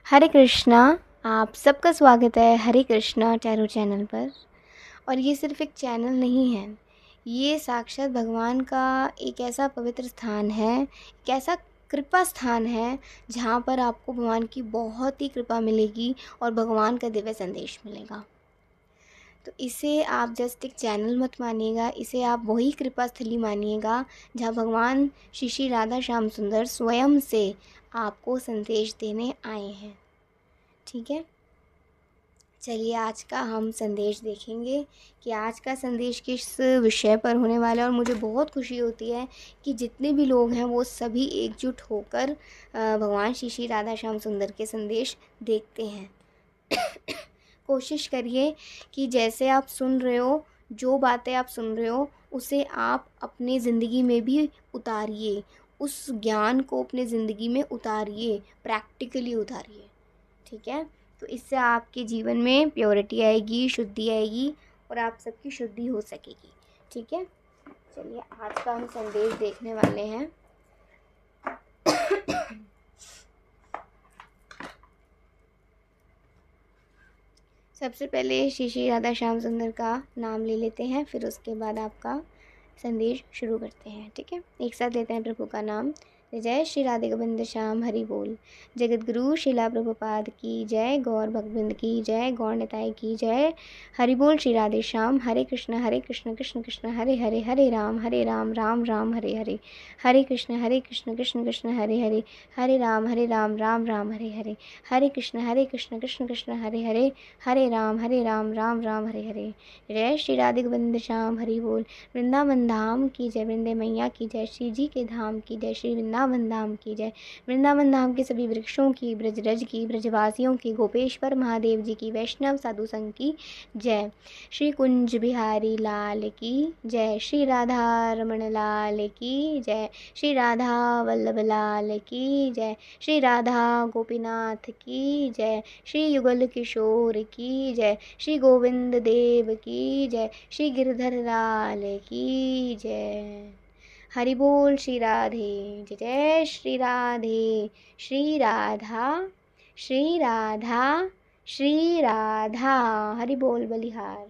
हरे कृष्णा। आप सबका स्वागत है हरे कृष्णा टैरो चैनल पर। और ये सिर्फ एक चैनल नहीं है, ये साक्षात भगवान का एक ऐसा पवित्र स्थान है, एक ऐसा कृपा स्थान है जहाँ पर आपको भगवान की बहुत ही कृपा मिलेगी और भगवान का दिव्य संदेश मिलेगा। तो इसे आप जस्ट एक चैनल मत मानिएगा, इसे आप वही कृपा स्थली मानिएगा जहाँ भगवान श्री श्री राधा श्याम सुंदर स्वयं से आपको संदेश देने आए हैं। ठीक है, चलिए आज का हम संदेश देखेंगे कि आज का संदेश किस विषय पर होने वाला है। और मुझे बहुत खुशी होती है कि जितने भी लोग हैं वो सभी एकजुट होकर भगवान श्री श्री राधा श्याम सुंदर के संदेश देखते हैं। कोशिश करिए कि जैसे आप सुन रहे हो, जो बातें आप सुन रहे हो उसे आप अपनी ज़िंदगी में भी उतारिए, उस ज्ञान को अपने ज़िंदगी में उतारिए, प्रैक्टिकली उतारिए। ठीक है, तो इससे आपके जीवन में प्योरिटी आएगी, शुद्धि आएगी और आप सबकी शुद्धि हो सकेगी। ठीक है, चलिए आज का हम संदेश देखने वाले हैं। सबसे पहले श्री श्री राधा श्याम सुंदर का नाम ले लेते हैं, फिर उसके बाद आपका संदेश शुरू करते हैं। ठीक है, एक साथ लेते हैं प्रभु का नाम। जय श्री राधे गोविंद श्याम हरि बोल। जगत गुरु शिला प्रभुपाद की जय, गौर भगविंद की जय, गौर निताई की जय। हरि बोल श्री राधे श्याम। हरे कृष्ण कृष्ण कृष्ण हरे हरे, हरे राम राम राम हरे हरे। हरे कृष्ण कृष्ण कृष्ण हरे हरे, हरे राम राम राम हरे हरे। हरे कृष्ण कृष्ण कृष्ण हरे हरे, हरे राम राम राम हरे हरे। जय श्री राधे गोविंद श्याम हरि बोल। वृंदावन धाम की जय, वृंदे मैया की जय, श्री जी के धाम की जय, श्री वृंदावन धाम की जय। वृंदावन धाम के सभी वृक्षों की, ब्रजरज की, ब्रजवासियों की, गोपेश्वर महादेव जी की, वैष्णव साधु संघ की जय। श्री कुंज बिहारी लाल की जय, श्री राधा रमण लाल की जय, श्री राधा वल्लभ लाल की जय, श्री राधा गोपीनाथ की जय, श्री युगल किशोर की जय, श्री गोविंद देव की जय, श्री गिरधर लाल की जय। हरि बोल श्री राधे। जय जय श्री राधे। श्री राधा श्री राधा श्री राधा। हरि बोल बलिहार।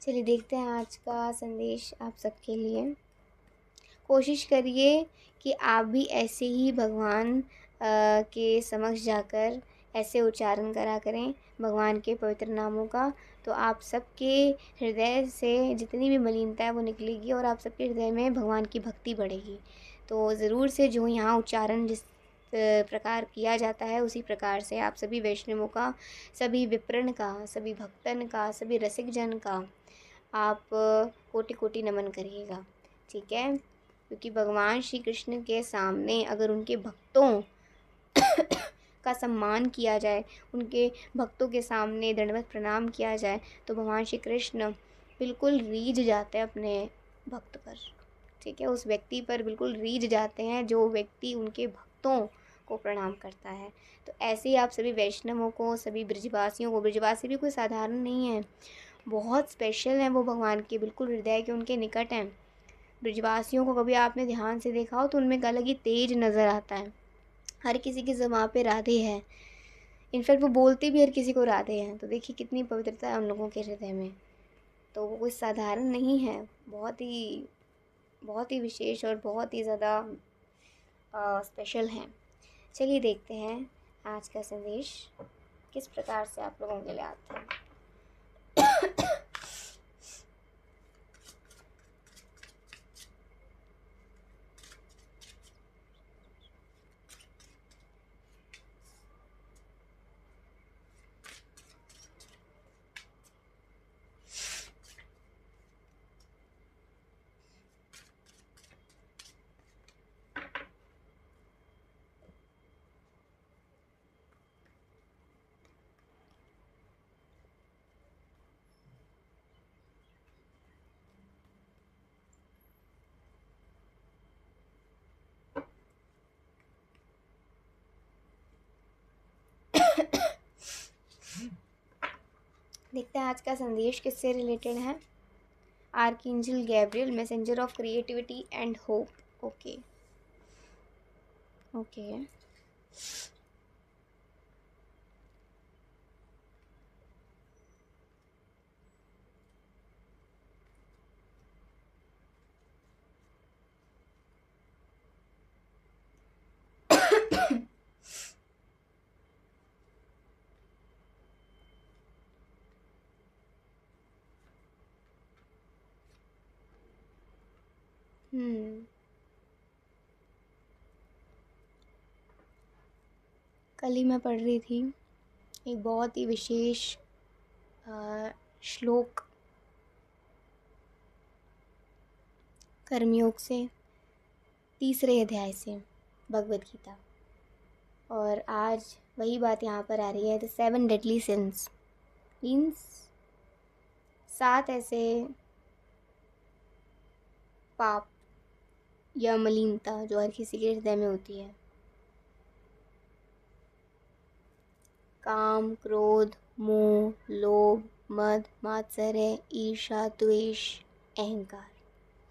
चलिए देखते हैं आज का संदेश आप सबके लिए। कोशिश करिए कि आप भी ऐसे ही भगवान के समक्ष जाकर ऐसे उच्चारण करा करें भगवान के पवित्र नामों का, तो आप सबके हृदय से जितनी भी मलिनता है वो निकलेगी और आप सबके हृदय में भगवान की भक्ति बढ़ेगी। तो ज़रूर से जो यहाँ उच्चारण जिस प्रकार किया जाता है उसी प्रकार से आप सभी वैष्णवों का, सभी विप्रण का, सभी भक्तन का, सभी रसिक जन का आप कोटि कोटि नमन करिएगा। ठीक है, क्योंकि भगवान श्री कृष्ण के सामने अगर उनके भक्तों का सम्मान किया जाए, उनके भक्तों के सामने दंडवत प्रणाम किया जाए, तो भगवान श्री कृष्ण बिल्कुल रीझ जाते हैं अपने भक्त पर। ठीक है, उस व्यक्ति पर बिल्कुल रीझ जाते हैं जो व्यक्ति उनके भक्तों को प्रणाम करता है। तो ऐसे ही आप सभी वैष्णवों को, सभी ब्रजवासियों को, ब्रजवासी भी कोई साधारण नहीं है, बहुत स्पेशल हैं वो भगवान के, बिल्कुल हृदय के उनके निकट हैं। ब्रजवासियों को कभी आपने ध्यान से देखा हो तो उनमें एक अलग ही तेज नज़र आता है। हर किसी की ज़बान पे राधे है, इनफैक्ट वो बोलते भी हर किसी को राधे हैं। तो देखिए कितनी पवित्रता है उन लोगों के हृदय में। तो वो कोई साधारण नहीं है, बहुत ही विशेष और बहुत ही ज़्यादा स्पेशल हैं। चलिए देखते हैं आज का संदेश किस प्रकार से आप लोगों के लिए आता है। देखते हैं आज का संदेश किससे रिलेटेड है। Archangel Gabriel, messenger of creativity and hope. Okay, कल ही मैं पढ़ रही थी एक बहुत ही विशेष श्लोक कर्मयोग से 3रे अध्याय से भगवद गीता, और आज वही बात यहाँ पर आ रही है। द 7 डेडली सिंस मीन्स 7 ऐसे पाप या मलिनता जो हर किसी के हृदय में होती है। काम, क्रोध, मोह, लोभ, मद, मात्सर्य, ईर्ष्या, द्वेष, अहंकार।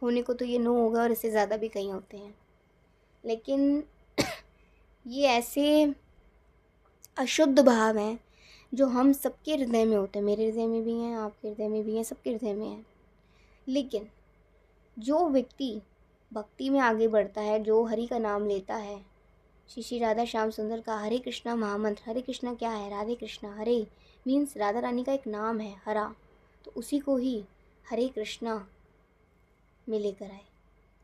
होने को तो ये 9 होगा और इससे ज़्यादा भी कहीं होते हैं, लेकिन ये ऐसे अशुद्ध भाव हैं जो हम सबके हृदय में होते हैं। मेरे हृदय में भी हैं, आपके हृदय में भी हैं, सबके हृदय में हैं। लेकिन जो व्यक्ति भक्ति में आगे बढ़ता है, जो हरि का नाम लेता है, श्री राधा श्याम सुंदर का हरे कृष्णा महामंत्र, हरे कृष्णा क्या है? राधे कृष्णा। हरे मीन्स राधा रानी का एक नाम है, हरा, तो उसी को ही हरे कृष्णा में लेकर आए।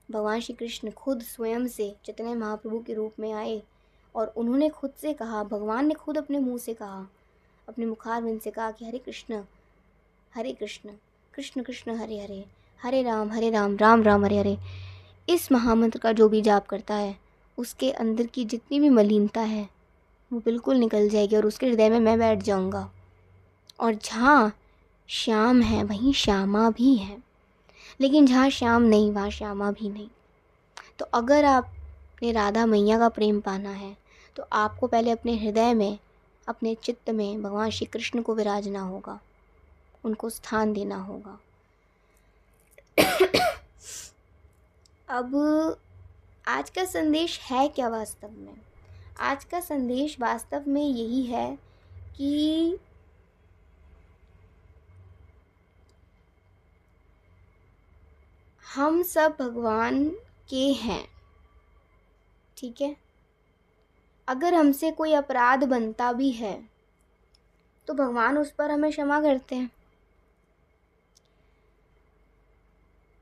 भगवान श्री कृष्ण खुद स्वयं से चैतन्य महाप्रभु के रूप में आए और उन्होंने खुद से कहा, भगवान ने खुद अपने मुंह से कहा, अपने मुखारविंद से कहा कि हरे कृष्ण कृष्ण कृष्ण हरे हरे, हरे राम राम राम हरे हरे। इस महामंत्र का जो भी जाप करता है उसके अंदर की जितनी भी मलिनता है वो बिल्कुल निकल जाएगी और उसके हृदय में मैं बैठ जाऊंगा। और जहाँ श्याम है वहीं श्यामा भी है, लेकिन जहाँ श्याम नहीं वहाँ श्यामा भी नहीं। तो अगर आपने राधा मैया का प्रेम पाना है तो आपको पहले अपने हृदय में, अपने चित्त में भगवान श्री कृष्ण को विराजना होगा, उनको स्थान देना होगा। अब आज का संदेश है क्या वास्तव में? आज का संदेश वास्तव में यही है कि हम सब भगवान के हैं, ठीक है? अगर हमसे कोई अपराध बनता भी है तो भगवान उस पर हमें क्षमा करते हैं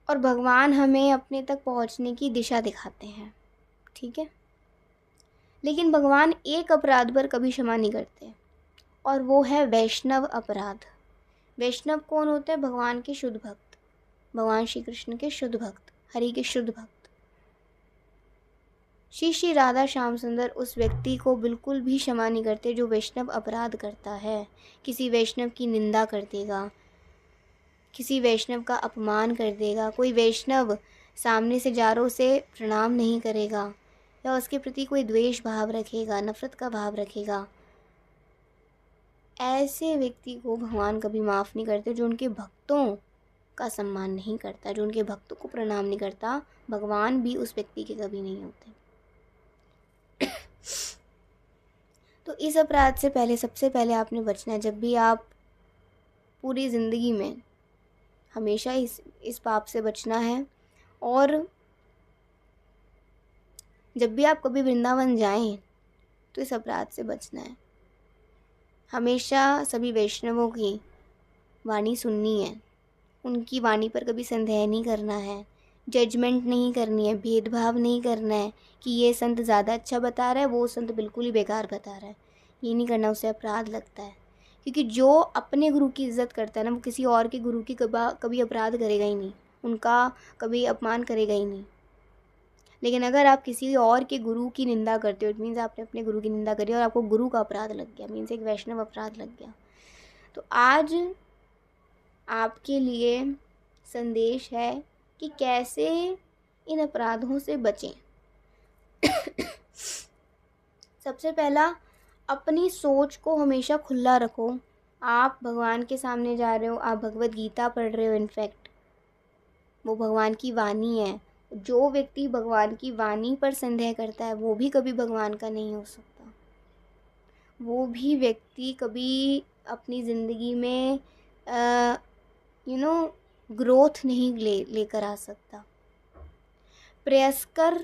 और भगवान हमें अपने तक पहुंचने की दिशा दिखाते हैं, ठीक है? लेकिन भगवान एक अपराध पर कभी क्षमा नहीं करते, और वो है वैष्णव अपराध। वैष्णव कौन होते हैं? भगवान के शुद्ध भक्त, भगवान श्री कृष्ण के शुद्ध भक्त, हरि के शुद्ध भक्त। श्री राधा श्याम सुंदर उस व्यक्ति को बिल्कुल भी क्षमा नहीं करते जो वैष्णव अपराध करता है। किसी वैष्णव की निंदा कर देगा, किसी वैष्णव का अपमान कर देगा, कोई वैष्णव सामने से जा रहा उसे प्रणाम नहीं करेगा या उसके प्रति कोई द्वेष भाव रखेगा, नफरत का भाव रखेगा, ऐसे व्यक्ति को भगवान कभी माफ़ नहीं करते। जो उनके भक्तों का सम्मान नहीं करता, जो उनके भक्तों को प्रणाम नहीं करता, भगवान भी उस व्यक्ति के कभी नहीं होते। तो इस अपराध से पहले, सबसे पहले आपने बचना है। जब भी आप पूरी ज़िंदगी में हमेशा इस पाप से बचना है, और जब भी आप कभी वृंदावन जाएं तो इस अपराध से बचना है। हमेशा सभी वैष्णवों की वाणी सुननी है, उनकी वाणी पर कभी संदेह नहीं करना है, जजमेंट नहीं करनी है, भेदभाव नहीं करना है कि ये संत ज़्यादा अच्छा बता रहा है, वो संत बिल्कुल ही बेकार बता रहा है। ये नहीं करना, उससे अपराध लगता है। क्योंकि जो अपने गुरु की इज़्ज़त करता है ना, वो किसी और के गुरु की कभी अपराध करेगा ही नहीं, उनका कभी अपमान करेगा ही नहीं। लेकिन अगर आप किसी और के गुरु की निंदा करते हो, इट मीन्स आपने अपने गुरु की निंदा करी और आपको गुरु का अपराध लग गया, मीन्स एक वैष्णव अपराध लग गया। तो आज आपके लिए संदेश है कि कैसे इन अपराधों से बचें। सबसे पहला, अपनी सोच को हमेशा खुला रखो। आप भगवान के सामने जा रहे हो, आप भगवद गीता पढ़ रहे हो, इनफैक्ट वो भगवान की वाणी है। जो व्यक्ति भगवान की वाणी पर संदेह करता है वो भी कभी भगवान का नहीं हो सकता। वो भी व्यक्ति कभी अपनी ज़िंदगी में ग्रोथ नहीं लेकर आ सकता। प्रयास्कर,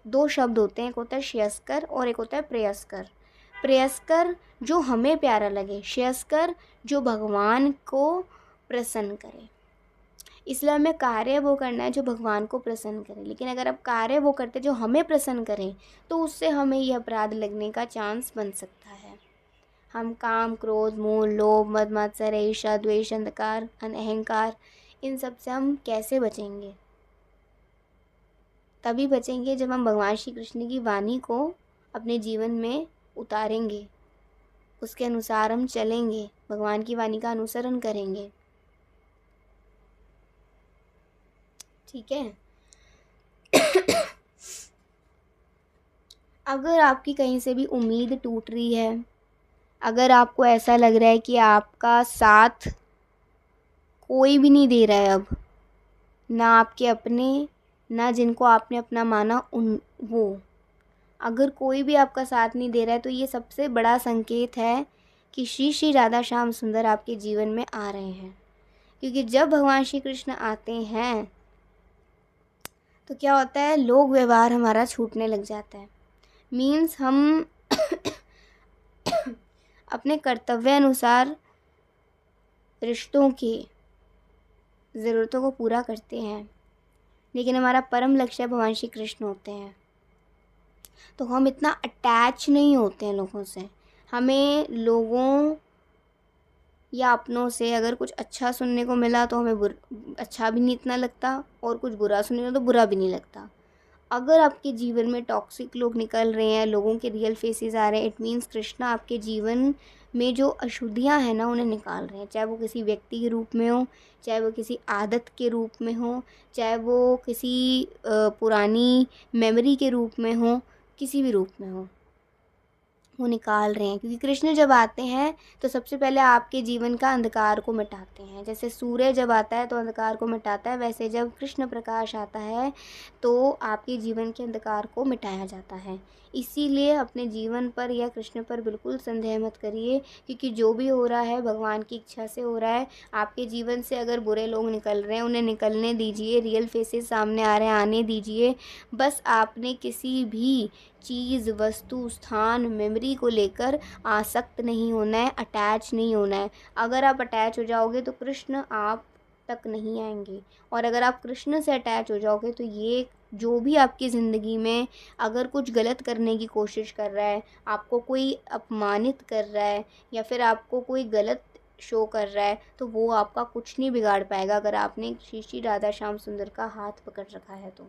दो शब्द होते हैं, एक होता है श्रेयस्कर और एक होता है प्रयास्कर। प्रयास्कर जो हमें प्यारा लगे, श्रेयस्कर जो भगवान को प्रसन्न करे। इसलिए हमें कार्य वो करना है जो भगवान को प्रसन्न करे। लेकिन अगर आप कार्य वो करते जो हमें प्रसन्न करें तो उससे हमें ये अपराध लगने का चांस बन सकता है। हम काम, क्रोध, मोह, लोभ, मद मात्सर्य, ईर्ष्या, द्वेष, अंधकार, अहंकार, इन सब से हम कैसे बचेंगे? तभी बचेंगे जब हम भगवान श्री कृष्ण की वाणी को अपने जीवन में उतारेंगे, उसके अनुसार हम चलेंगे, भगवान की वाणी का अनुसरण करेंगे। ठीक है। अगर आपकी कहीं से भी उम्मीद टूट रही है, अगर आपको ऐसा लग रहा है कि आपका साथ कोई भी नहीं दे रहा है, अब ना आपके अपने, ना जिनको आपने अपना माना वो, अगर कोई भी आपका साथ नहीं दे रहा है, तो ये सबसे बड़ा संकेत है कि श्री श्री राधा श्याम सुंदर आपके जीवन में आ रहे हैं। क्योंकि जब भगवान श्री कृष्ण आते हैं तो क्या होता है, लोक व्यवहार हमारा छूटने लग जाता है। मीन्स हम अपने कर्तव्य अनुसार रिश्तों की ज़रूरतों को पूरा करते हैं, लेकिन हमारा परम लक्ष्य भगवान श्री कृष्ण होते हैं। तो हम इतना अटैच नहीं होते हैं लोगों से। हमें लोगों या अपनों से अगर कुछ अच्छा सुनने को मिला तो हमें अच्छा भी नहीं इतना लगता, और कुछ बुरा सुनने को तो बुरा भी नहीं लगता। अगर आपके जीवन में टॉक्सिक लोग निकल रहे हैं, लोगों के रियल फेसेस आ रहे हैं, इट मीन्स कृष्ण आपके जीवन में जो अशुद्धियाँ हैं ना, उन्हें निकाल रहे हैं। चाहे वो किसी व्यक्ति के रूप में हो, चाहे वो किसी आदत के रूप में हो, चाहे वो किसी पुरानी मेमोरी के रूप में हो, किसी भी रूप में हो, वो निकाल रहे हैं। क्योंकि कृष्ण जब आते हैं तो सबसे पहले आपके जीवन का अंधकार को मिटाते हैं। जैसे सूर्य जब आता है तो अंधकार को मिटाता है, वैसे जब कृष्ण प्रकाश आता है तो आपके जीवन के अंधकार को मिटाया जाता है। इसीलिए अपने जीवन पर या कृष्ण पर बिल्कुल संदेह मत करिए, क्योंकि जो भी हो रहा है भगवान की इच्छा से हो रहा है। आपके जीवन से अगर बुरे लोग निकल रहे हैं, उन्हें निकलने दीजिए, रियल फेसेस सामने आ रहे हैं, आने दीजिए। बस आपने किसी भी चीज़, वस्तु, स्थान, मेमोरी को लेकर आसक्त नहीं होना है, अटैच नहीं होना है। अगर आप अटैच हो जाओगे तो कृष्ण आप तक नहीं आएंगे, और अगर आप कृष्ण से अटैच हो जाओगे तो ये जो भी आपकी ज़िंदगी में अगर कुछ गलत करने की कोशिश कर रहा है, आपको कोई अपमानित कर रहा है या फिर आपको कोई गलत शो कर रहा है, तो वो आपका कुछ नहीं बिगाड़ पाएगा अगर आपने श्री श्री राधा श्याम सुंदर का हाथ पकड़ रखा है तो।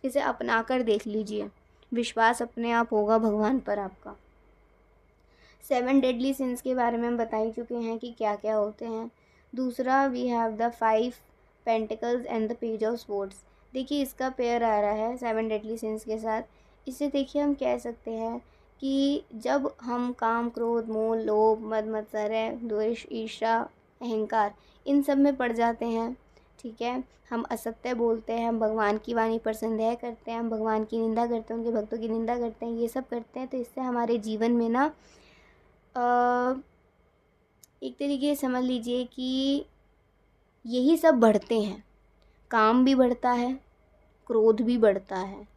इसे अपना कर देख लीजिए, विश्वास अपने आप होगा भगवान पर आपका। 7 डेडली सिंस के बारे में हम बता ही चुके हैं कि क्या क्या होते हैं। दूसरा, we have the 5 pentacles and the page of swords. देखिए इसका पेयर आ रहा है 7 डेडली सिंस के साथ। इससे देखिए हम कह सकते हैं कि जब हम काम, क्रोध, मोह, लोभ, मद मात्सर्य, द्वेष, ईर्ष्या, अहंकार, इन सब में पड़ जाते हैं, ठीक है, हम असत्य बोलते हैं, हम भगवान की वाणी पर संदेह करते हैं, हम भगवान की निंदा करते हैं, उनके भक्तों की निंदा करते हैं, ये सब करते हैं, तो इससे हमारे जीवन में ना एक तरीके से समझ लीजिए कि यही सब बढ़ते हैं। काम भी बढ़ता है, क्रोध भी बढ़ता है।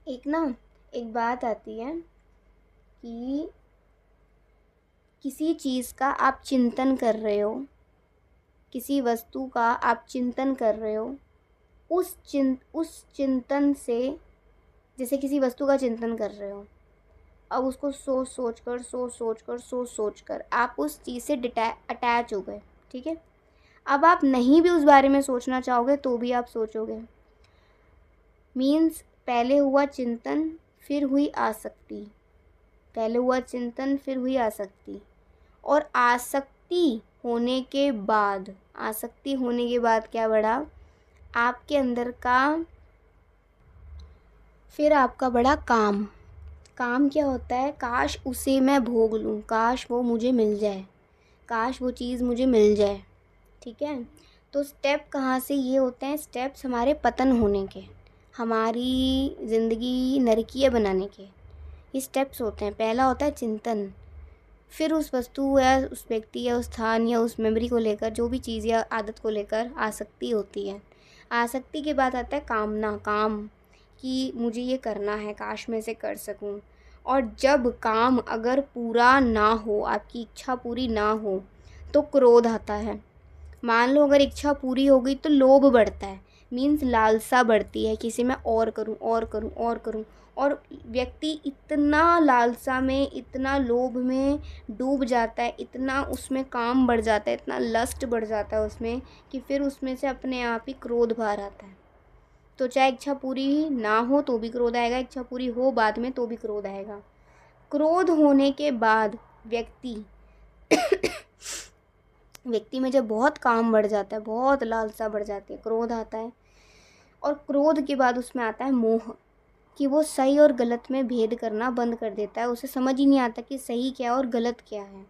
एक बात आती है कि किसी चीज़ का आप चिंतन कर रहे हो, किसी वस्तु का आप चिंतन कर रहे हो, उस चिंतन से, जैसे किसी वस्तु का चिंतन कर रहे हो, अब उसको सोच सोच कर आप उस चीज़ से अटैच हो गए, ठीक है। अब आप नहीं भी उस बारे में सोचना चाहोगे तो भी आप सोचोगे। मीन्स पहले हुआ चिंतन, फिर हुई आसक्ति, पहले हुआ चिंतन, फिर हुई आसक्ति, और आसक्ति होने के बाद क्या बढ़ा आपके अंदर का, फिर आपका बड़ा काम क्या होता है, काश उसे मैं भोग लूँ, काश वो मुझे मिल जाए, काश वो चीज़ मुझे मिल जाए, ठीक है। तो स्टेप कहाँ से ये होते हैं, स्टेप्स हमारे पतन होने के, हमारी ज़िंदगी नरकीय बनाने के, ये स्टेप्स होते हैं। पहला होता है चिंतन, फिर उस वस्तु या उस व्यक्ति या उस स्थान या उस मेमोरी को लेकर, जो भी चीज़ या आदत को लेकर आसक्ति होती है। आसक्ति के बाद आता है काम, कि मुझे ये करना है, काश मैं इसे कर सकूं। और जब काम अगर पूरा ना हो, आपकी इच्छा पूरी ना हो, तो क्रोध आता है। मान लो अगर इच्छा पूरी हो गई तो लोभ बढ़ता है, मीन्स लालसा बढ़ती है, किसी में और करूं और करूं और करूं, और व्यक्ति इतना लालसा में, इतना लोभ में डूब जाता है, इतना उसमें काम बढ़ जाता है, इतना लस्ट बढ़ जाता है उसमें, कि फिर उसमें से अपने आप ही क्रोध बाहर आता है। तो चाहे इच्छा पूरी ना हो तो भी क्रोध आएगा, इच्छा पूरी हो बाद में तो भी क्रोध आएगा। क्रोध होने के बाद व्यक्ति में जब बहुत काम बढ़ जाता है, बहुत लालसा बढ़ जाती है, क्रोध आता है। और क्रोध के बाद उसमें आता है मोह, कि वो सही और गलत में भेद करना बंद कर देता है, उसे समझ ही नहीं आता कि सही क्या और गलत क्या है।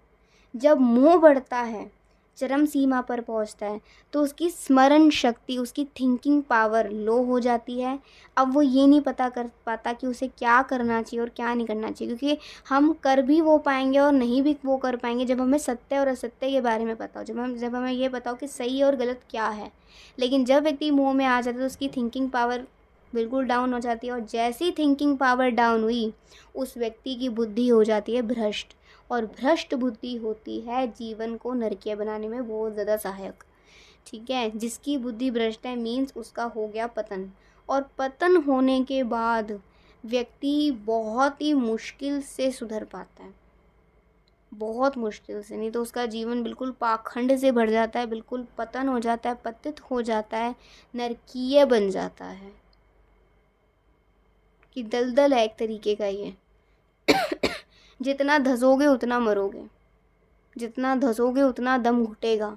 जब मोह बढ़ता है, चरम सीमा पर पहुंचता है, तो उसकी स्मरण शक्ति, उसकी थिंकिंग पावर लो हो जाती है। अब वो ये नहीं पता कर पाता कि उसे क्या करना चाहिए और क्या नहीं करना चाहिए, क्योंकि हम कर भी वो पाएंगे और नहीं भी वो कर पाएंगे जब हमें सत्य और असत्य के बारे में पता हो, जब हमें ये पता हो कि सही और गलत क्या है। लेकिन जब व्यक्ति मोह में आ जाता है तो उसकी थिंकिंग पावर बिल्कुल डाउन हो जाती है, और जैसी थिंकिंग पावर डाउन हुई, उस व्यक्ति की बुद्धि हो जाती है भ्रष्ट, और भ्रष्ट बुद्धि होती है जीवन को नरकीय बनाने में बहुत ज़्यादा सहायक। ठीक है, जिसकी बुद्धि भ्रष्ट है मीन्स उसका हो गया पतन, और पतन होने के बाद व्यक्ति बहुत ही मुश्किल से सुधर पाता है, बहुत मुश्किल से, नहीं तो उसका जीवन बिल्कुल पाखंड से भर जाता है, बिल्कुल पतन हो जाता है, पतित हो जाता है, नरकीय बन जाता है, कि दलदल है एक तरीके का ये। जितना धसोगे उतना मरोगे, जितना धसोगे उतना दम घुटेगा।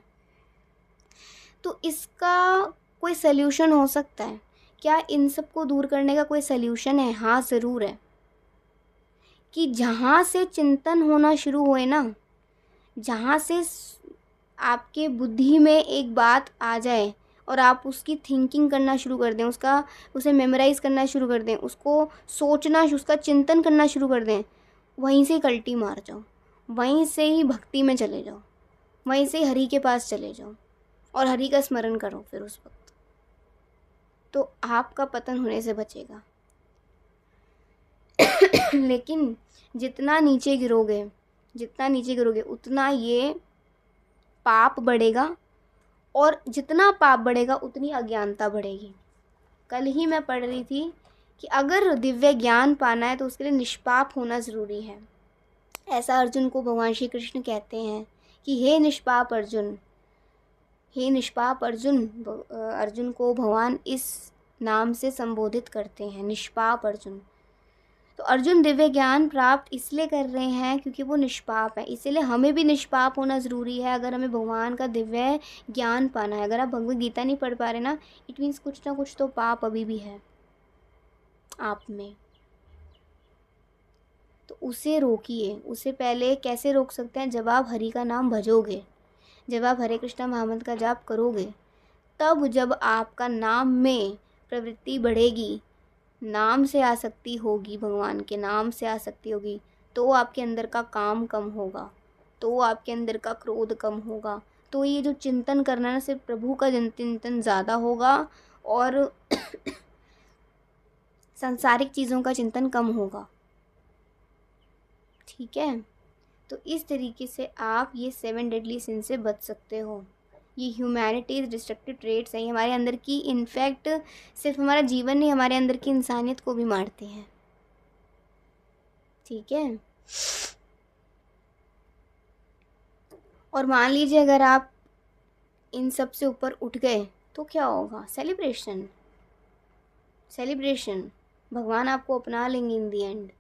तो इसका कोई सल्यूशन हो सकता है क्या? इन सब को दूर करने का कोई सल्यूशन है? हाँ ज़रूर है, कि जहाँ से चिंतन होना शुरू हुए ना, जहाँ से आपके बुद्धि में एक बात आ जाए और आप उसकी थिंकिंग करना शुरू कर दें, उसे मेमोराइज़ करना शुरू कर दें, उसको सोचना, उसका चिंतन करना शुरू कर दें, वहीं से कल्टी मार जाओ, वहीं से ही भक्ति में चले जाओ, वहीं से हरि के पास चले जाओ और हरि का स्मरण करो, फिर उस वक्त तो आपका पतन होने से बचेगा। लेकिन जितना नीचे गिरोगे उतना ये पाप बढ़ेगा, और जितना पाप बढ़ेगा उतनी अज्ञानता बढ़ेगी। कल ही मैं पढ़ रही थी कि अगर दिव्य ज्ञान पाना है तो उसके लिए निष्पाप होना ज़रूरी है। ऐसा अर्जुन को भगवान श्री कृष्ण कहते हैं कि हे निष्पाप अर्जुन, अर्जुन को भगवान इस नाम से संबोधित करते हैं, निष्पाप अर्जुन। तो अर्जुन दिव्य ज्ञान प्राप्त इसलिए कर रहे हैं क्योंकि वो निष्पाप है, इसीलिए हमें भी निष्पाप होना ज़रूरी है अगर हमें भगवान का दिव्य ज्ञान पाना है। अगर आप भगवद गीता नहीं पढ़ पा रहे ना, इट मीन्स कुछ ना कुछ तो पाप अभी भी है आप में, तो उसे रोकिए। उसे पहले कैसे रोक सकते हैं? जब आप हरि का नाम भजोगे, जब आप हरे कृष्णा महामंत्र का जाप करोगे, तब जब आपका नाम में प्रवृत्ति बढ़ेगी, नाम से आसक्ति होगी, भगवान के नाम से आसक्ति होगी, तो आपके अंदर का काम कम होगा, तो आपके अंदर का क्रोध कम होगा, तो ये जो चिंतन करना है ना, सिर्फ प्रभु का चिंतन ज़्यादा होगा और सांसारिक चीज़ों का चिंतन कम होगा। ठीक है, तो इस तरीके से आप ये 7 डेडली सिन से बच सकते हो। ये ह्यूमैनिटीज़ डिस्ट्रक्टिव ट्रेट्स हैं, हमारे अंदर की, इनफैक्ट सिर्फ हमारा जीवन नहीं, हमारे अंदर की इंसानियत को भी मारते हैं। ठीक है, और मान लीजिए अगर आप इन सब से ऊपर उठ गए तो क्या होगा? सेलिब्रेशन। भगवान आपको अपना लेंगे इन दी एंड।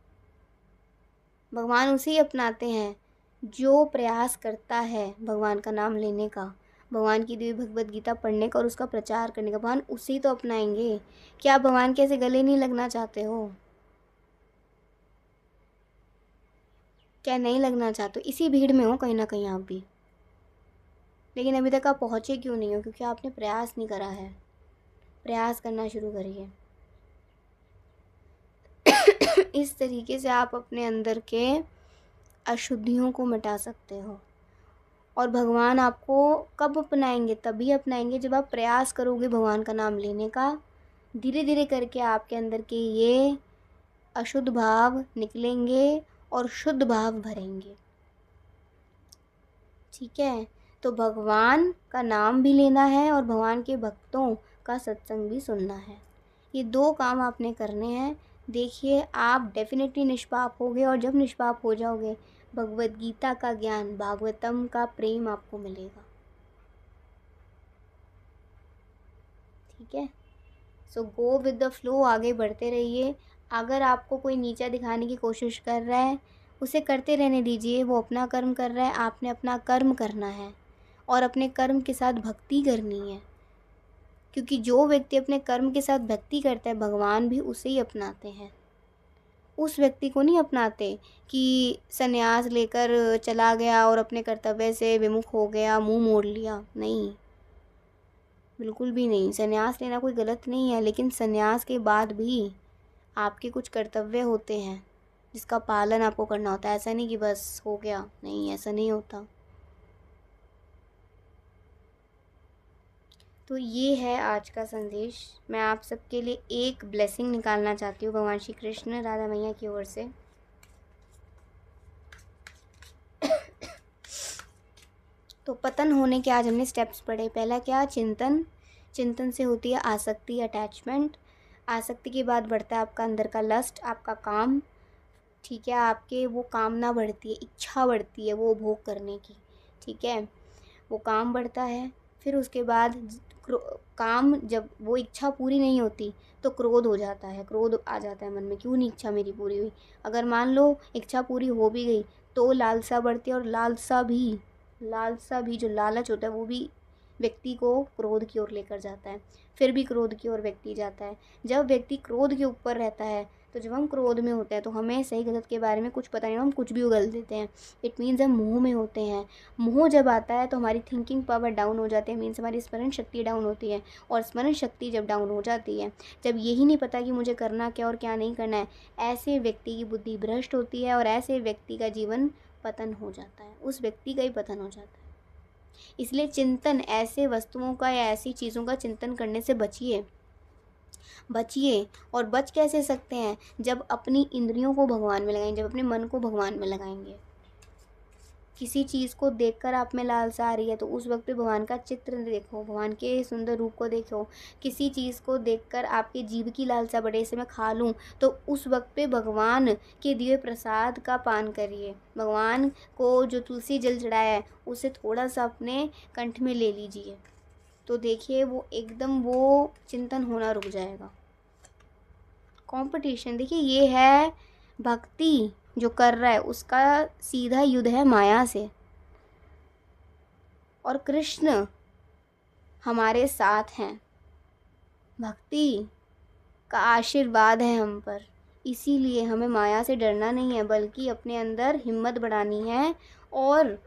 भगवान उसे ही अपनाते हैं जो प्रयास करता है भगवान का नाम लेने का, भगवान की दिव्य भगवद गीता पढ़ने का और उसका प्रचार करने का। भगवान उसे ही तो अपनाएंगे। क्या आप भगवान के ऐसे गले नहीं लगना चाहते हो? क्या नहीं लगना चाहते हो? इसी भीड़ में हो कहीं ना कहीं आप भी, लेकिन अभी तक आप पहुँचे क्यों नहीं हो? क्योंकि आपने प्रयास नहीं करा है। प्रयास करना शुरू करिए। इस तरीके से आप अपने अंदर के अशुद्धियों को मिटा सकते हो। और भगवान आपको कब अपनाएंगे? तभी अपनाएंगे जब आप प्रयास करोगे भगवान का नाम लेने का। धीरे धीरे करके आपके अंदर के ये अशुद्ध भाव निकलेंगे और शुद्ध भाव भरेंगे। ठीक है, तो भगवान का नाम भी लेना है और भगवान के भक्तों का सत्संग भी सुनना है। ये 2 काम आपने करने हैं। देखिए आप डेफिनेटली निष्पाप होगे, और जब निष्पाप हो जाओगे भगवत गीता का ज्ञान, भागवतम का प्रेम आपको मिलेगा। ठीक है, सो गो विद द फ्लो, आगे बढ़ते रहिए। अगर आपको कोई नीचा दिखाने की कोशिश कर रहा है, उसे करते रहने दीजिए। वो अपना कर्म कर रहा है, आपने अपना कर्म करना है और अपने कर्म के साथ भक्ति करनी है। क्योंकि जो व्यक्ति अपने कर्म के साथ भक्ति करता है, भगवान भी उसे ही अपनाते हैं। उस व्यक्ति को नहीं अपनाते कि संन्यास लेकर चला गया और अपने कर्तव्य से विमुख हो गया, मुंह मोड़ लिया। नहीं, बिल्कुल भी नहीं। संन्यास लेना कोई गलत नहीं है, लेकिन संन्यास के बाद भी आपके कुछ कर्तव्य होते हैं जिसका पालन आपको करना होता है। ऐसा नहीं कि बस हो गया, नहीं, ऐसा नहीं होता। तो ये है आज का संदेश। मैं आप सबके लिए एक ब्लेसिंग निकालना चाहती हूँ भगवान श्री कृष्ण राधा मैया की ओर से। तो पतन होने के आज हमने स्टेप्स पढ़े। पहला क्या? चिंतन। चिंतन से होती है आसक्ति, अटैचमेंट। आसक्ति के बाद बढ़ता है आपका अंदर का लस्ट, आपका काम। ठीक है, आपके वो कामना बढ़ती है, इच्छा बढ़ती है वो भोग करने की। ठीक है, वो काम बढ़ता है। फिर उसके बाद काम, जब वो इच्छा पूरी नहीं होती तो क्रोध हो जाता है, क्रोध आ जाता है मन में, क्यों नहीं इच्छा मेरी पूरी हुई। अगर मान लो इच्छा पूरी हो भी गई तो लालसा बढ़ती है, और लालसा भी जो लालच होता है वो भी व्यक्ति को क्रोध की ओर लेकर जाता है। फिर भी क्रोध की ओर व्यक्ति जाता है। जब व्यक्ति क्रोध के ऊपर रहता है, तो जब हम क्रोध में होते हैं तो हमें सही गलत के बारे में कुछ पता नहीं, हम कुछ भी उगल देते हैं। इट मीन्स हम मोह में होते हैं। मोह जब आता है तो हमारी थिंकिंग पावर डाउन हो जाती है, मीन्स हमारी स्मरण शक्ति डाउन होती है। और स्मरण शक्ति जब डाउन हो जाती है, जब यही नहीं पता कि मुझे करना क्या और क्या नहीं करना है, ऐसे व्यक्ति की बुद्धि भ्रष्ट होती है और ऐसे व्यक्ति का जीवन पतन हो जाता है, उस व्यक्ति का ही पतन हो जाता है। इसलिए चिंतन, ऐसे वस्तुओं का या ऐसी चीज़ों का चिंतन करने से बचिए। और बच कैसे सकते हैं? जब अपनी इंद्रियों को भगवान में लगाएंगे, जब अपने मन को भगवान में लगाएंगे। किसी चीज़ को देखकर आप में लालसा आ रही है तो उस वक्त पे भगवान का चित्र देखो, भगवान के सुंदर रूप को देखो। किसी चीज़ को देखकर आपके जीभ की लालसा बढ़े, इसे मैं खा लूँ, तो उस वक्त पे भगवान के दिए प्रसाद का पान करिए। भगवान को जो तुलसी जल चढ़ाया है उसे थोड़ा सा अपने कंठ में ले लीजिए, तो देखिए वो एकदम वो चिंतन होना रुक जाएगा। कंपटीशन, देखिए ये है भक्ति जो कर रहा है उसका सीधा युद्ध है माया से, और कृष्ण हमारे साथ हैं। भक्ति का आशीर्वाद है हम पर, इसीलिए हमें माया से डरना नहीं है, बल्कि अपने अंदर हिम्मत बढ़ानी है और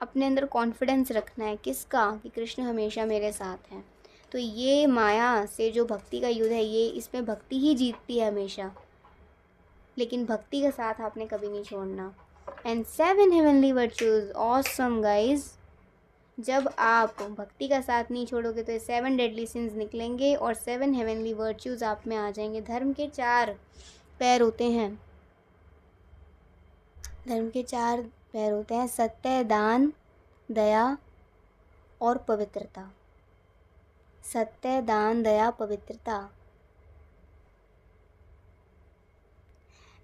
अपने अंदर कॉन्फिडेंस रखना है। किसका? कि कृष्ण हमेशा मेरे साथ हैं। तो ये माया से जो भक्ति का युद्ध है, ये इसमें भक्ति ही जीतती है हमेशा, लेकिन भक्ति का साथ आपने कभी नहीं छोड़ना। And 7 heavenly virtues, awesome guys. जब आप भक्ति का साथ नहीं छोड़ोगे तो ये 7 डेडली सिंस निकलेंगे और 7 हेवनली वर्च्यूज आप में आ जाएंगे। धर्म के 4 पैर होते हैं। धर्म के 4 पैर होते हैं: सत्य, दान, दया और पवित्रता। सत्य, दान, दया, पवित्रता।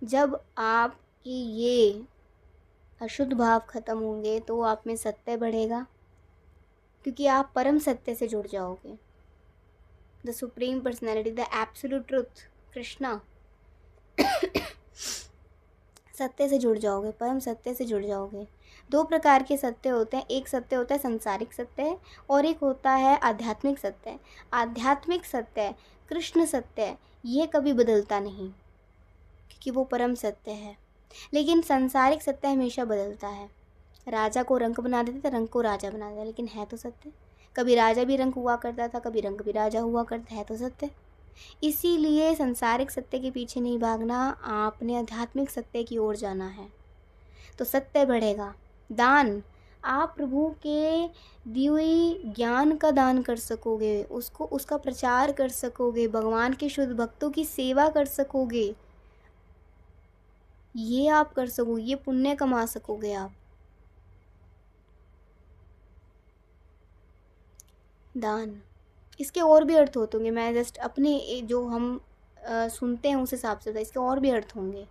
जब आपकी ये अशुद्ध भाव खत्म होंगे तो आप में सत्य बढ़ेगा, क्योंकि आप परम सत्य से जुड़ जाओगे। The supreme personality, the absolute truth, Krishna. सत्य से जुड़ जाओगे, परम सत्य से जुड़ जाओगे। 2 प्रकार के सत्य होते हैं। एक सत्य होता है संसारिक सत्य और एक होता है आध्यात्मिक सत्य। आध्यात्मिक सत्य, कृष्ण सत्य, ये कभी बदलता नहीं क्योंकि वो परम सत्य है। लेकिन सांसारिक सत्य हमेशा बदलता है। राजा को रंक बना देते थे, रंक को राजा बना देता, लेकिन है तो सत्य। कभी राजा भी रंक हुआ करता था, कभी रंक भी राजा हुआ करता है, तो सत्य। इसीलिए सांसारिक सत्य के पीछे नहीं भागना, आपने आध्यात्मिक सत्य की ओर जाना है, तो सत्य बढ़ेगा। दान, आप प्रभु के दी हुई ज्ञान का दान कर सकोगे, उसका प्रचार कर सकोगे, भगवान के शुद्ध भक्तों की सेवा कर सकोगे। ये आप कर सकोगे, ये पुण्य कमा सकोगे आप। दान, इसके और भी अर्थ होते होंगे, मैं जस्ट अपने जो हम सुनते हैं उस हिसाब से, इसके और भी अर्थ होंगे।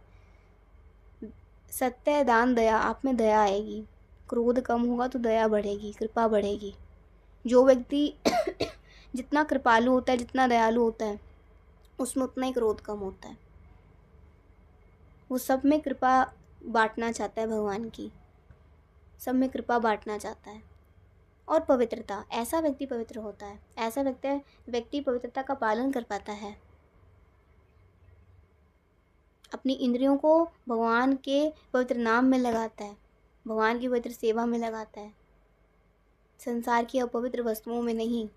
सत्य, दान, दया, आप में दया आएगी। क्रोध कम होगा तो दया बढ़ेगी, कृपा बढ़ेगी। जो व्यक्ति जितना कृपालु होता है, जितना दयालु होता है, उसमें उतना ही क्रोध कम होता है। वो सब में कृपा बांटना चाहता है, भगवान की सब में कृपा बांटना चाहता है। और पवित्रता, ऐसा व्यक्ति पवित्र होता है, ऐसा व्यक्ति पवित्रता का पालन कर पाता है। अपनी इंद्रियों को भगवान के पवित्र नाम में लगाता है, भगवान की पवित्र सेवा में लगाता है, संसार की अपवित्र वस्तुओं में नहीं।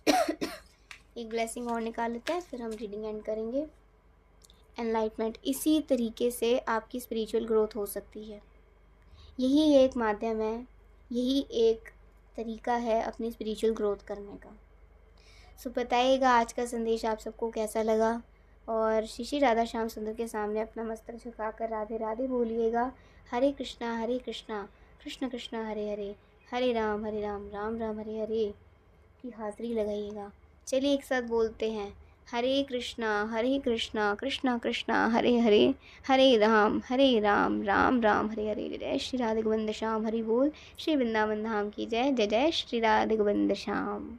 एक ब्लेसिंग और निकाल लेते हैं, फिर हम रीडिंग एंड करेंगे। एनलाइटमेंट, इसी तरीके से आपकी स्पिरिचुअल ग्रोथ हो सकती है। यही एक माध्यम है, यही एक तरीका है अपनी स्पिरिचुअल ग्रोथ करने का। सो बताइएगा आज का संदेश आप सबको कैसा लगा, और श्री श्री राधा श्याम सुंदर के सामने अपना मस्तक झुकाकर राधे राधे बोलिएगा। हरे कृष्णा कृष्ण कृष्णा हरे हरे, हरे राम राम राम हरे हरे की हाज़िरी लगाइएगा। चलिए एक साथ बोलते हैं, हरे कृष्णा कृष्णा कृष्णा हरे हरे, हरे राम राम राम हरे हरे। जय श्री राधे गोविंद श्याम, हरि बोल। श्री वृंदावन धाम की जय, जय जय श्री राधे गोविंद श्याम।